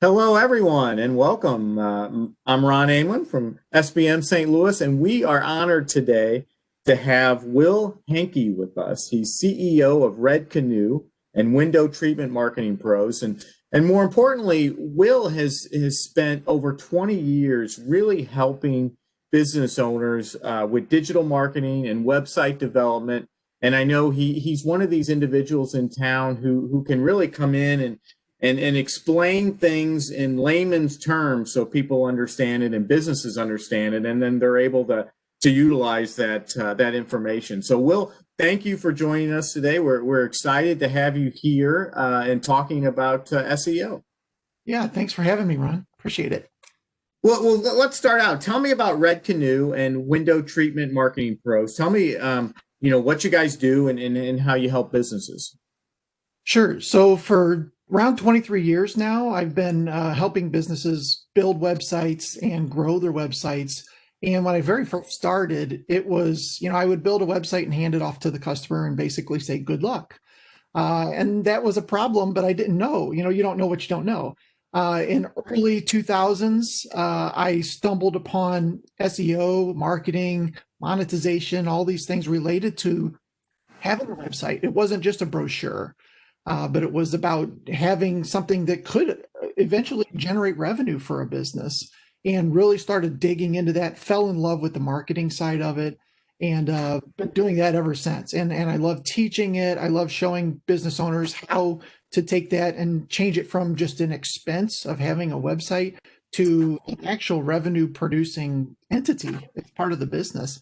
Hello, everyone, and welcome. I'm Ron Amlin from SBM St. Louis, and we are honored today to have Will Hanke with us. He's CEO of Red Canoe and Window Treatment Marketing Pros. And more importantly, Will has spent over 20 years really helping business owners with digital marketing and website development. And I know he's one of these individuals in town who can really come in and explain things in layman's terms so people understand it and businesses understand it, and then they're able to utilize that information. So, Will, thank you for joining us today. We're excited to have you here and talking about SEO. Yeah, thanks for having me, Ron. Appreciate it. Well, let's start out. Tell me about Red Canoe and Window Treatment Marketing Pros. Tell me, what you guys do and how you help businesses. Sure. So for around 23 years now, I've been helping businesses build websites and grow their websites. And when I very first started, it was, I would build a website and hand it off to the customer and basically say, good luck. And that was a problem, but I didn't know. You don't know what you don't know. In early 2000s, I stumbled upon SEO, marketing, monetization, all these things related to having a website. It wasn't just a brochure, but it was about having something that could eventually generate revenue for a business, and really started digging into that, fell in love with the marketing side of it, and been doing that ever since. And I love teaching it. I love showing business owners how to take that and change it from just an expense of having a website to an actual revenue producing entity. It's part of the business.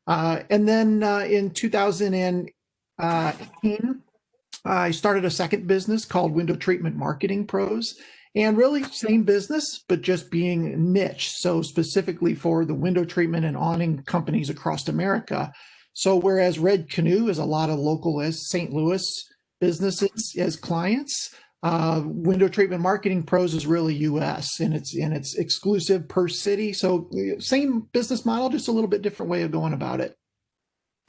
And then in 2018, I started a second business called Window Treatment Marketing Pros, and really same business, but just being niche. So specifically for the window treatment and awning companies across America. So whereas Red Canoe is a lot of local as St. Louis businesses as clients, Window Treatment Marketing Pros is really US, and it's exclusive per city. So same business model, just a little bit different way of going about it.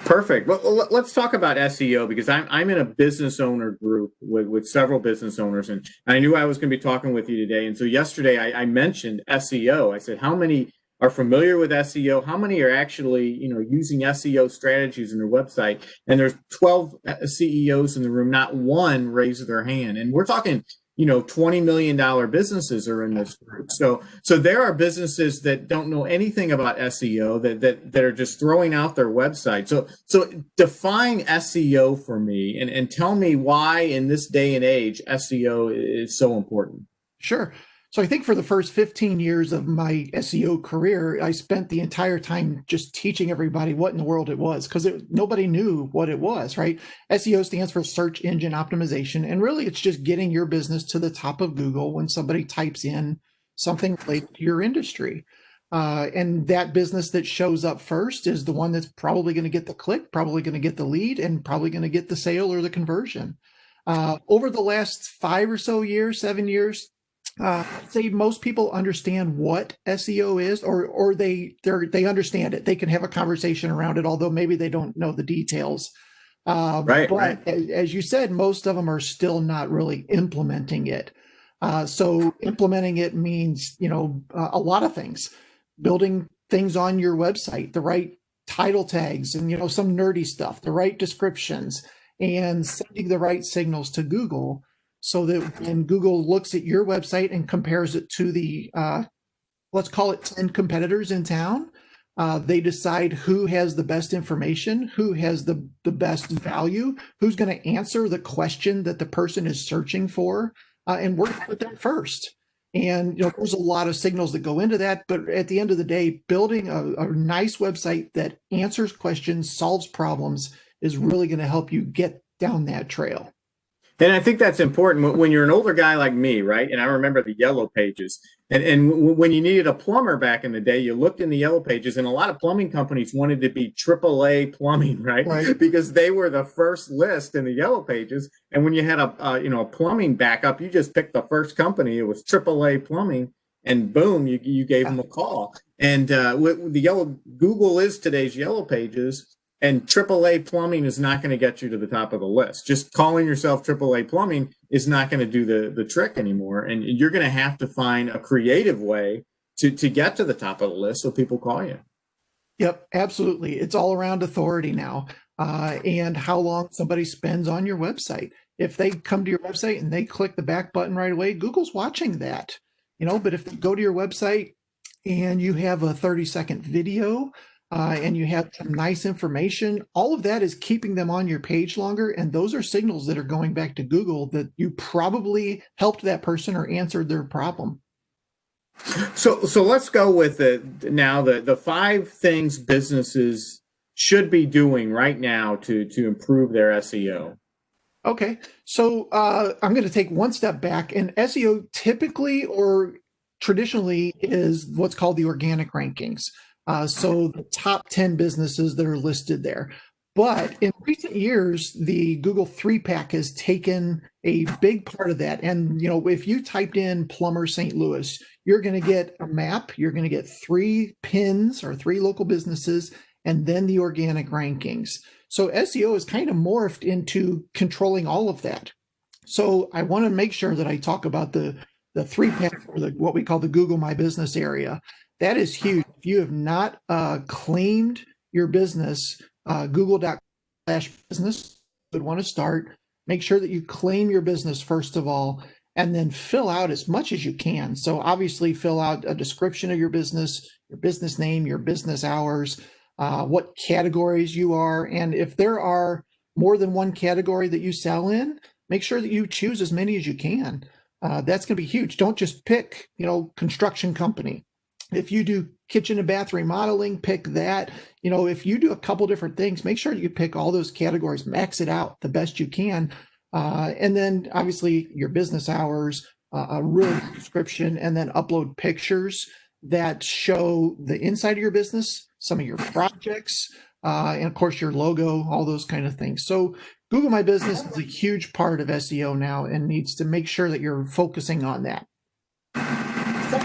Perfect. Well, let's talk about SEO, because I'm in a business owner group with several business owners, and I knew I was going to be talking with you today. And so yesterday I mentioned SEO. I said, how many are familiar with SEO? How many are actually, using SEO strategies in their website? And there's 12 CEOs in the room. Not one raised their hand. And we're talking, $20 million businesses are in this group. So there are businesses that don't know anything about SEO that are just throwing out their website. So define SEO for me and tell me why in this day and age SEO is so important. Sure. So I think for the first 15 years of my SEO career, I spent the entire time just teaching everybody what in the world it was, because nobody knew what it was, right? SEO stands for search engine optimization. And really, it's just getting your business to the top of Google when somebody types in something related to your industry. And that business that shows up first is the one that's probably going to get the click, probably going to get the lead, and probably going to get the sale or the conversion. Over the last 5 or so years, 7 years, I'd say most people understand what SEO is, or they understand it. They can have a conversation around it, although maybe they don't know the details. But as you said, most of them are still not really implementing it. So implementing it means, a lot of things. Building things on your website, the right title tags, and some nerdy stuff, the right descriptions, and sending the right signals to Google, so that when Google looks at your website and compares it to the, let's call it 10 competitors in town, they decide who has the best information, who has the best value, who's going to answer the question that the person is searching for, and work with them first. And there's a lot of signals that go into that, but at the end of the day, building a nice website that answers questions, solves problems, is really going to help you get down that trail. And I think that's important when you're an older guy like me, right? And I remember the yellow pages. And when you needed a plumber back in the day, you looked in the yellow pages, and a lot of plumbing companies wanted to be AAA plumbing, right? Because they were the first list in the yellow pages. And when you had a plumbing backup, you just picked the first company. It was AAA plumbing, and boom, you gave them a call. And with the Google is today's yellow pages. And AAA plumbing is not going to get you to the top of the list. Just calling yourself AAA plumbing is not going to do the trick anymore. And you're going to have to find a creative way to get to the top of the list so people call you. Yep, absolutely. It's all around authority now, and how long somebody spends on your website. If they come to your website and they click the back button right away, Google's watching that, but if they go to your website and you have a 30-second video, and you have some nice information, all of that is keeping them on your page longer. And those are signals that are going back to Google that you probably helped that person or answered their problem. So let's go with the 5 things businesses should be doing right now to improve their SEO. Okay, so I'm going to take one step back. And SEO typically or traditionally is what's called the organic rankings. So the top 10 businesses that are listed there. But in recent years, the Google 3-pack has taken a big part of that. And, if you typed in plumber St. Louis, you're going to get a map, you're going to get 3 pins or 3 local businesses, and then the organic rankings. So SEO is kind of morphed into controlling all of that. So I want to make sure that I talk about the 3-pack or what we call the Google My Business area. That is huge. If you have not claimed your business, google.com/business would want to start. Make sure that you claim your business first of all, and then fill out as much as you can. So obviously fill out a description of your business name, your business hours, what categories you are. And if there are more than one category that you sell in, make sure that you choose as many as you can. That's going to be huge. Don't just pick, construction company. If you do kitchen and bath remodeling, pick that. If you do a couple different things, make sure you pick all those categories, max it out the best you can. And then obviously your business hours, a real description, and then upload pictures that show the inside of your business, some of your projects, and of course your logo, all those kind of things. So Google My Business is a huge part of SEO now and needs to make sure that you're focusing on that.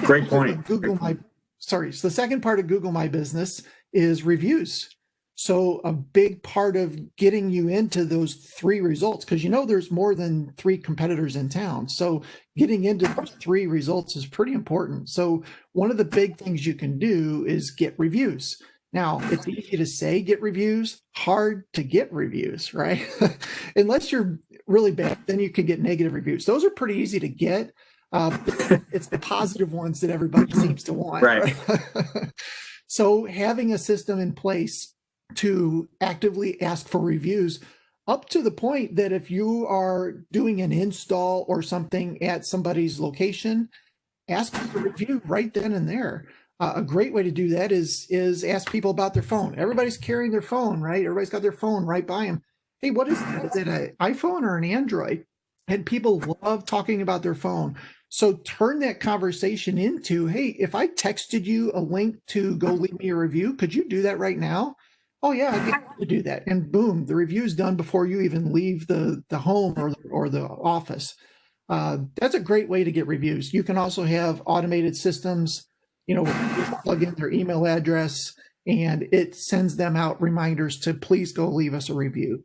Great point. So the second part of Google My Business is reviews. So a big part of getting you into those 3 results, because there's more than 3 competitors in town. So getting into those 3 results is pretty important. So one of the big things you can do is get reviews. Now, it's easy to say get reviews, hard to get reviews, right? Unless you're really bad, then you can get negative reviews. Those are pretty easy to get. It's the positive ones that everybody seems to want. Right. So having a system in place to actively ask for reviews, up to the point that if you are doing an install or something at somebody's location, ask for a review right then and there. A great way to do that is ask people about their phone. Everybody's carrying their phone, right? Everybody's got their phone right by them. Hey, what is that? Is it an iPhone or an Android? And people love talking about their phone. So turn that conversation into, hey, if I texted you a link to go leave me a review, could you do that right now? Oh yeah, I get to do that. And boom, the review's done before you even leave the home or the office. That's a great way to get reviews. You can also have automated systems, you plug in their email address and it sends them out reminders to please go leave us a review.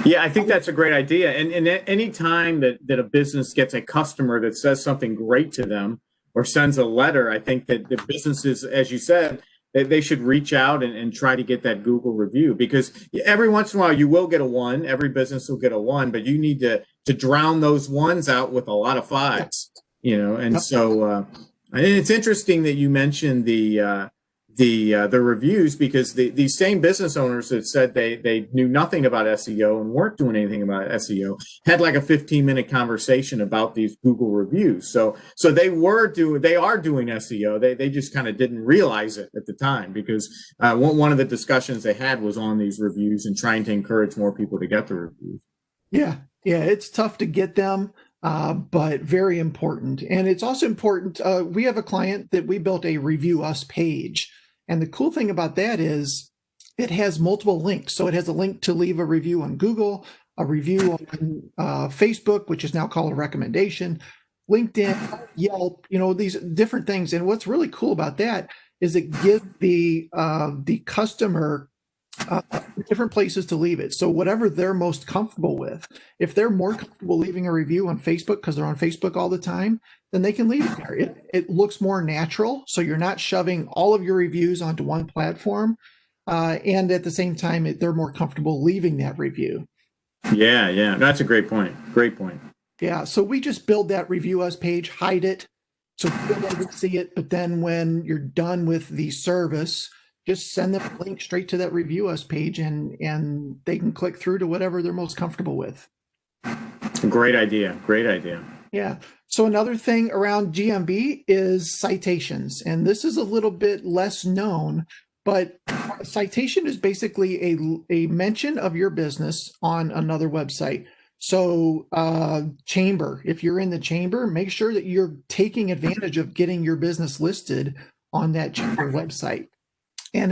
Yeah, I think that's a great idea. And any time that a business gets a customer that says something great to them or sends a letter, I think that the businesses, as you said, they should reach out and try to get that Google review, because every once in a while you will get a 1. Every business will get a 1, but you need to drown those 1s out with a lot of 5s, And so I think it's interesting that you mentioned the reviews, because these same business owners that said they knew nothing about SEO and weren't doing anything about SEO had like a 15-minute conversation about these Google reviews. So they are doing SEO. They just kind of didn't realize it at the time, because one of the discussions they had was on these reviews and trying to encourage more people to get the reviews. Yeah, it's tough to get them. But very important. And it's also important. We have a client that we built a review us page. And the cool thing about that is it has multiple links. So it has a link to leave a review on Google, a review on Facebook, which is now called a recommendation, LinkedIn, Yelp, these different things. And what's really cool about that is it gives the customer uh, different places to leave it. So whatever they're most comfortable with. If they're more comfortable leaving a review on Facebook because they're on Facebook all the time, then they can leave it there. It looks more natural. So you're not shoving all of your reviews onto one platform. And at the same time, they're more comfortable leaving that review. Yeah, yeah. That's a great point. Great point. Yeah. So we just build that review us page, hide it so people don't see it. But then when you're done with the service, just send them a link straight to that review us page and they can click through to whatever they're most comfortable with. Great idea. Great idea. Yeah. So another thing around GMB is citations. And this is a little bit less known, but a citation is basically a mention of your business on another website. So chamber, if you're in the chamber, make sure that you're taking advantage of getting your business listed on that chamber website. And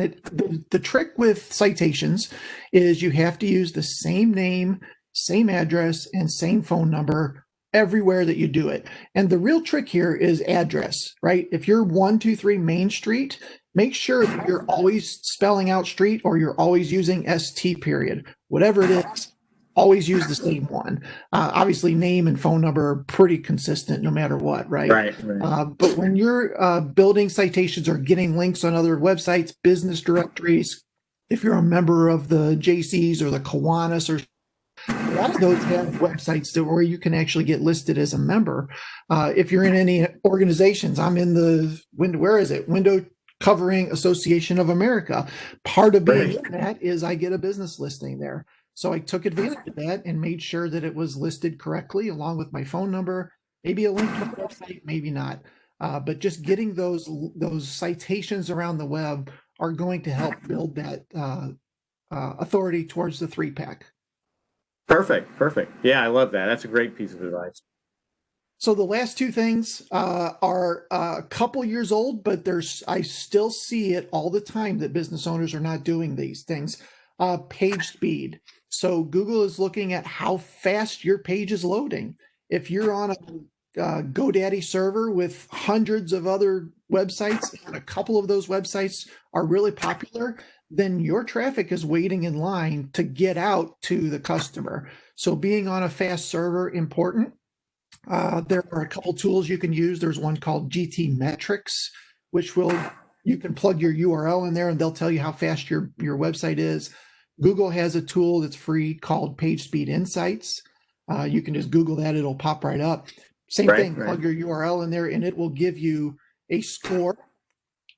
the trick with citations is you have to use the same name, same address, and same phone number everywhere that you do it. And the real trick here is address, right? If you're 123 Main Street, make sure that you're always spelling out street or you're always using ST period, whatever it is. Always use the same one. Obviously, name and phone number are pretty consistent no matter what, right? Right. But when you're building citations or getting links on other websites, business directories, if you're a member of the JCs or the Kiwanis, or a lot of those have websites where you can actually get listed as a member. If you're in any organizations, I'm in the Window Covering Association of America. Part of being in that is I get a business listing there. So I took advantage of that and made sure that it was listed correctly along with my phone number, maybe a link to the website, maybe not. But just getting those citations around the web are going to help build that authority towards the 3-pack. Perfect. Perfect. Yeah, I love that. That's a great piece of advice. So the last two things are a couple years old, but I still see it all the time that business owners are not doing these things. Page speed. So Google is looking at how fast your page is loading. If you're on a GoDaddy server with hundreds of other websites, and a couple of those websites are really popular, then your traffic is waiting in line to get out to the customer. So being on a fast server, important. There are a couple tools you can use. There's one called GT Metrics, which you can plug your URL in there and they'll tell you how fast your website is. Google has a tool that's free called PageSpeed Insights. You can just Google that, it'll pop right up. Same thing, plug your URL in there and it will give you a score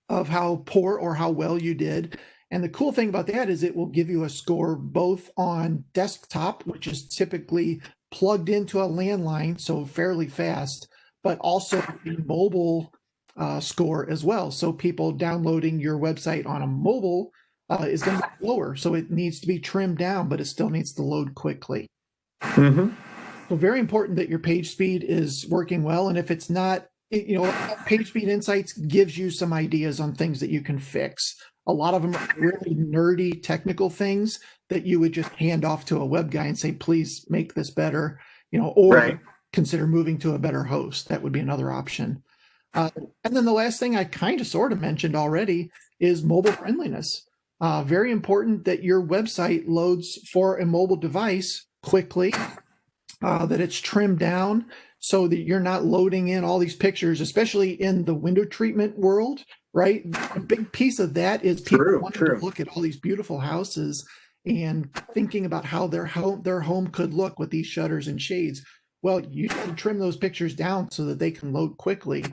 of how poor or how well you did. And the cool thing about that is it will give you a score both on desktop, which is typically plugged into a landline, so fairly fast, but also a mobile score as well. So people downloading your website on a mobile is going to be lower. So it needs to be trimmed down, but it still needs to load quickly. Mm-hmm. So very important that your page speed is working well. And if it's not, PageSpeed Insights gives you some ideas on things that you can fix. A lot of them are really nerdy technical things that you would just hand off to a web guy and say, please make this better, or consider moving to a better host. That would be another option. And then the last thing I kind of sort of mentioned already is mobile friendliness. Very important that your website loads for a mobile device quickly, that it's trimmed down so that you're not loading in all these pictures, especially in the window treatment world, right? A big piece of that is people wanting to look at all these beautiful houses and thinking about how their home could look with these shutters and shades. Well, you should trim those pictures down so that they can load quickly.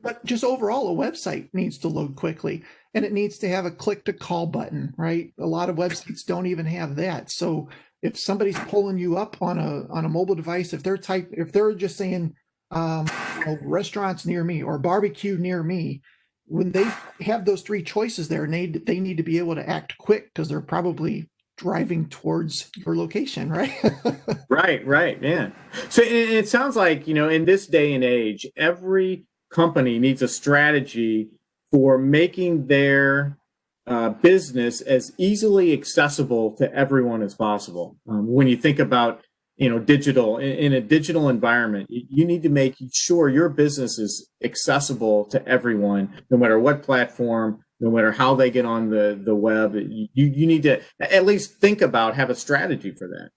But just overall, a website needs to load quickly and it needs to have a click to call button, right? A lot of websites don't even have that. So if somebody's pulling you up on a mobile device, if they're just saying restaurants near me or barbecue near me, when they have those three choices there, and they need to be able to act quick because they're probably driving towards your location, right? Right. Yeah. So it sounds like, in this day and age, every company needs a strategy for making their business as easily accessible to everyone as possible. When you think about, digital, in a digital environment, you need to make sure your business is accessible to everyone, no matter what platform, no matter how they get on the web. You need to at least think about, have a strategy for that.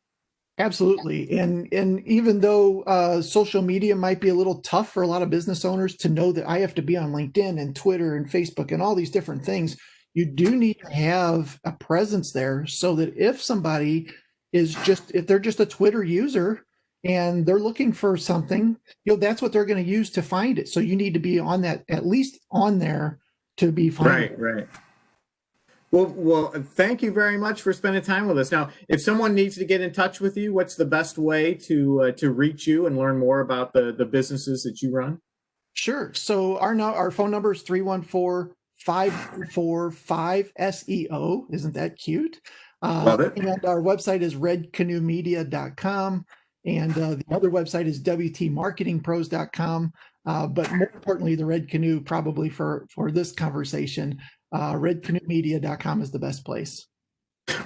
Absolutely. And even though social media might be a little tough for a lot of business owners to know that I have to be on LinkedIn and Twitter and Facebook and all these different things, you do need to have a presence there so that if somebody if they're just a Twitter user and they're looking for something, that's what they're going to use to find it. So you need to be on that, at least on there, to be finding. Right. Well, thank you very much for spending time with us. Now, if someone needs to get in touch with you, what's the best way to reach you and learn more about the businesses that you run? Sure. So our phone number is 314-544-5SEO. Isn't that cute? Love it. And our website is redcanoemedia.com. And the other website is wtmarketingpros.com. But more importantly, the Red Canoe, probably for this conversation, redcanoemedia.com is the best place.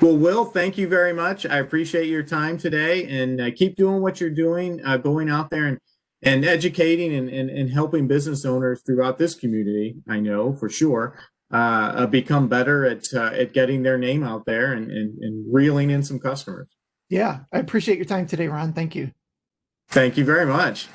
Well, Will, thank you very much. I appreciate your time today, and keep doing what you're doing, going out there and educating and helping business owners throughout this community. I know for sure become better at getting their name out there and reeling in some customers. Yeah, I appreciate your time today, Ron. Thank you. Thank you very much.